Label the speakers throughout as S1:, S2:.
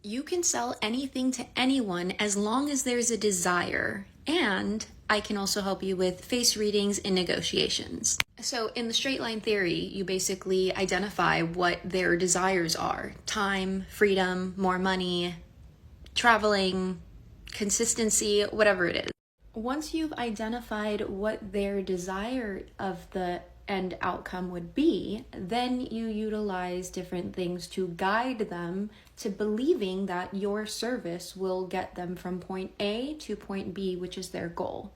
S1: You can sell anything to anyone as long as there's a desire. And I can also help you with face readings and negotiations. So in the straight line theory, you basically identify what their desires are: time, freedom, more money, traveling, consistency, whatever it is. Once you've identified what their desire of the end outcome would be, then you utilize different things to guide them to believing that your service will get them from point A to point B, which is their goal.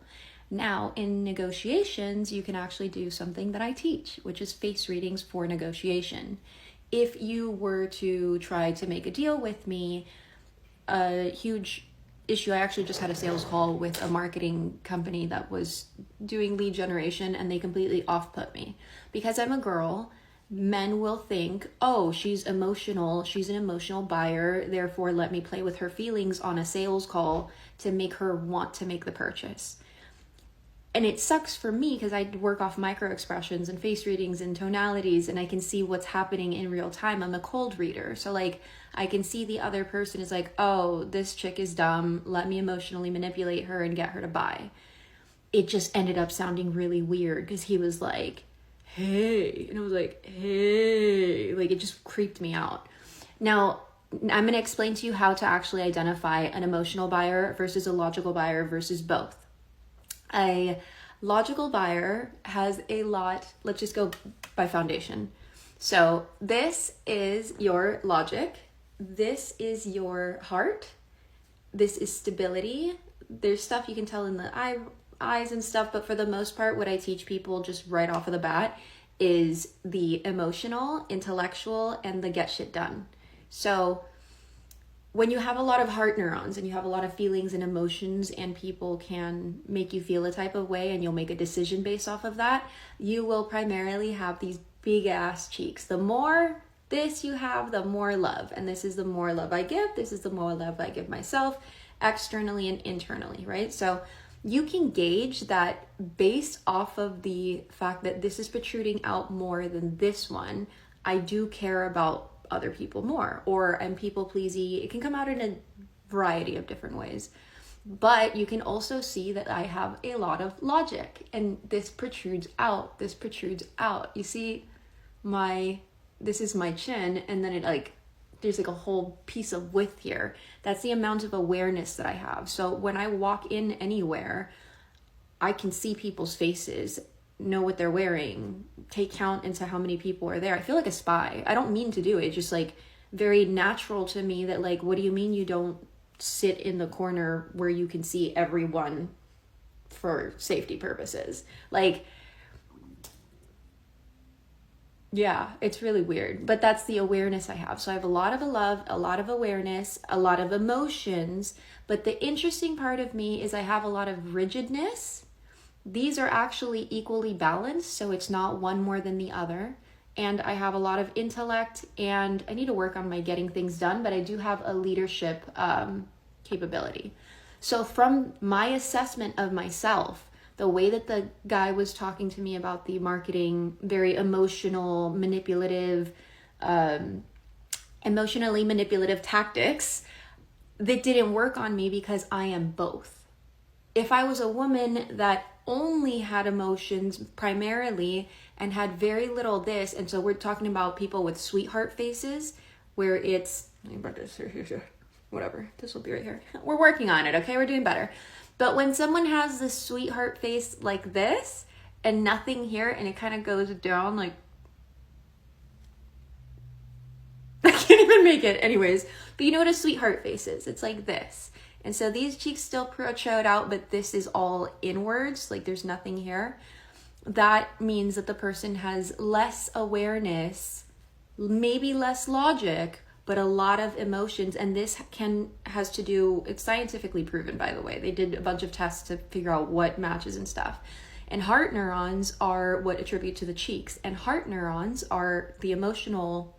S1: Now, in negotiations, you can actually do something that I teach, which is face readings for negotiation. If you were to try to make a deal with me, a huge issue, I actually just had a sales call with a marketing company that was doing lead generation, and they completely off-put me. Because I'm a girl, men will think, oh, she's emotional, she's an emotional buyer, therefore let me play with her feelings on a sales call to make her want to make the purchase. And it sucks for me because I work off micro expressions and face readings and tonalities, and I can see what's happening in real time. I'm a cold reader. So like I can see the other person is like, oh, this chick is dumb. Let me emotionally manipulate her and get her to buy. It just ended up sounding really weird because he was like, hey. And I was like, hey. Like it just creeped me out. Now, I'm going to explain to you how to actually identify an emotional buyer versus a logical buyer versus both. A logical buyer has a lot, let's just go by foundation. So this is your logic. This is your heart. This is stability. There's stuff you can tell in the eyes and stuff, but for the most part, what I teach people just right off of the bat is the emotional, intellectual, and the get shit done. So when you have a lot of heart neurons and you have a lot of feelings and emotions, and people can make you feel a type of way and you'll make a decision based off of that, you will primarily have these big ass cheeks. The more this you have, the more love. And this is the more love I give. This is the more love I give myself externally and internally, right? So you can gauge that based off of the fact that this is protruding out more than this one. I do care about other people more, or I'm people pleasy. It can come out in a variety of different ways, but you can also see that I have a lot of logic, and this protrudes out. This protrudes out. You see this is my chin, and then there's like a whole piece of width here. That's the amount of awareness that I have. So when I walk in anywhere, I can see people's faces, know what they're wearing, take count into how many people are there. I feel like a spy. I don't mean to do it. It's just like very natural to me that like, what do you mean you don't sit in the corner where you can see everyone for safety purposes? Like, yeah, it's really weird, but that's the awareness I have. So I have a lot of love, a lot of awareness, a lot of emotions, but the interesting part of me is I have a lot of rigidness. These are actually equally balanced, so it's not one more than the other. And I have a lot of intellect, and I need to work on my getting things done, but I do have a leadership capability. So from my assessment of myself, the way that the guy was talking to me about the marketing, very emotional, manipulative, emotionally manipulative tactics, that didn't work on me because I am both. If I was a woman that only had emotions primarily and had very little this, and so we're talking about people with sweetheart faces where it's whatever, this will be right here, we're working on it, okay, we're doing better. But when someone has this sweetheart face like this and nothing here, and it kind of goes down like, I can't even make it anyways, but you know what a sweetheart face is? It's like this. And so these cheeks still protrude out, but this is all inwards, like there's nothing here. That means that the person has less awareness, maybe less logic, but a lot of emotions. And this has to do, it's scientifically proven, by the way. They did a bunch of tests to figure out what matches and stuff. And heart neurons are what attribute to the cheeks. And heart neurons are the emotional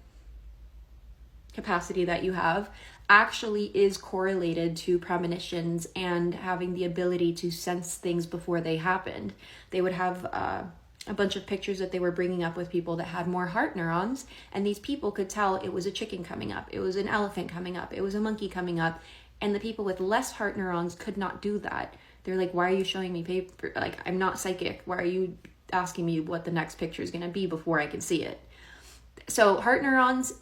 S1: capacity that you have actually is correlated to premonitions and having the ability to sense things before they happened. They would have a bunch of pictures that they were bringing up with people that had more heart neurons, and these people could tell it was a chicken coming up, it was an elephant coming up, it was a monkey coming up, and the people with less heart neurons could not do that. They're like, why are you showing me paper? Like, I'm not psychic. Why are you asking me what the next picture is going to be before I can see it? So heart neurons,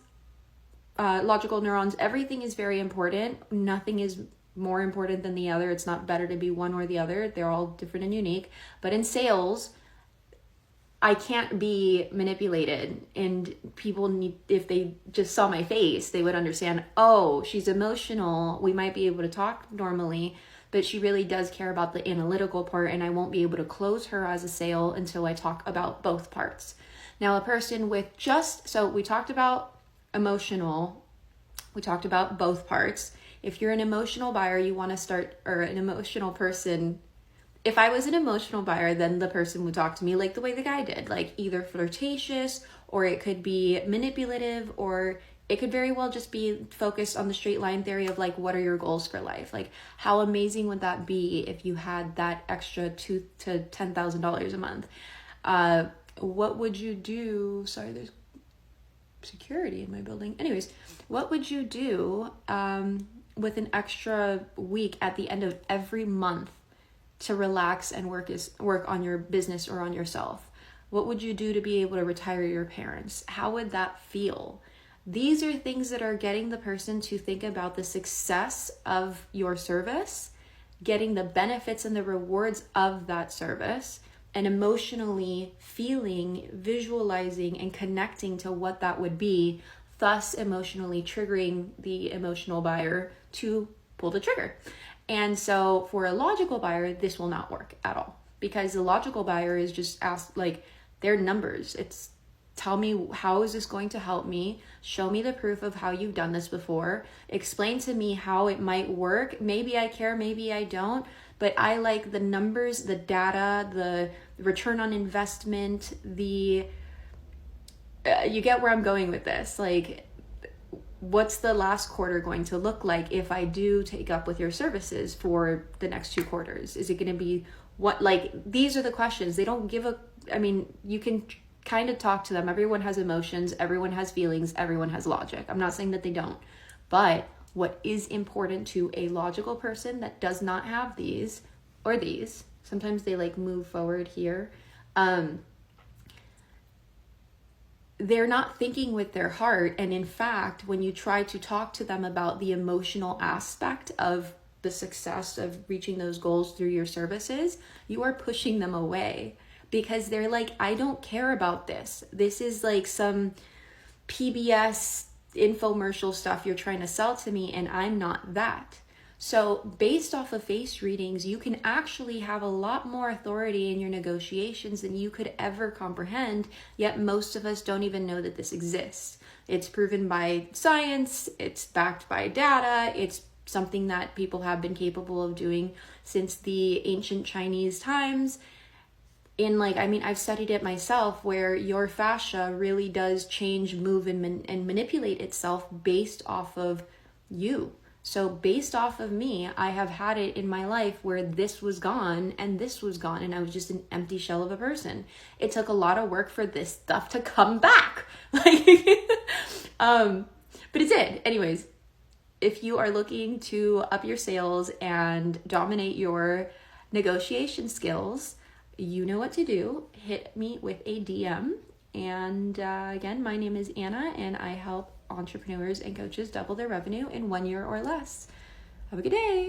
S1: logical neurons, everything is very important. Nothing is more important than the other. It's not better to be one or the other. They're all different and unique. But in sales, I can't be manipulated, and people need, if they just saw my face, they would understand, oh, she's emotional. We might be able to talk normally, but she really does care about the analytical part, and I won't be able to close her as a sale until I talk about both parts. Now, a person with just, so we talked about emotional, we talked about both parts. If you're an emotional buyer, you want to start, or an emotional person, if I was an emotional buyer, then the person would talk to me like the way the guy did, like either flirtatious, or it could be manipulative, or it could very well just be focused on the straight line theory of like, what are your goals for life? Like, how amazing would that be if you had that extra $2,000 to $10,000 a month? What would you do? Sorry, there's security in my building. Anyways, what would you do with an extra week at the end of every month to relax and work on your business or on yourself? What would you do to be able to retire your parents? How would that feel? These are things that are getting the person to think about the success of your service, getting the benefits and the rewards of that service, and emotionally feeling, visualizing, and connecting to what that would be, thus emotionally triggering the emotional buyer to pull the trigger. And so for a logical buyer, this will not work at all, because the logical buyer is just asked, like, their numbers. It's, tell me, how is this going to help me? Show me the proof of how you've done this before. Explain to me how it might work. Maybe I care, maybe I don't, but I like the numbers, the data, the return on investment, you get where I'm going with this. Like, what's the last quarter going to look like if I do take up with your services for the next 2 quarters? Is it going to be what, like, these are the questions. They don't give I mean, you can kind of talk to them. Everyone has emotions, everyone has feelings, everyone has logic. I'm not saying that they don't, but what is important to a logical person that does not have these, or these, sometimes they like move forward here, they're not thinking with their heart. And in fact, when you try to talk to them about the emotional aspect of the success of reaching those goals through your services, you are pushing them away, because they're like, I don't care about this. This is like some PBS infomercial stuff you're trying to sell to me, and I'm not that. So based off of face readings, you can actually have a lot more authority in your negotiations than you could ever comprehend, yet most of us don't even know that this exists. It's proven by science, it's backed by data, it's something that people have been capable of doing since the ancient Chinese times. I've studied it myself, where your fascia really does change, move, and manipulate itself based off of you. So based off of me, I have had it in my life where this was gone and this was gone, and I was just an empty shell of a person. It took a lot of work for this stuff to come back. But it did. Anyways, if you are looking to up your sales and dominate your negotiation skills, you know what to do. Hit me with a DM. And again, my name is Anna, and I help entrepreneurs and coaches double their revenue in 1 year or less. Have a good day.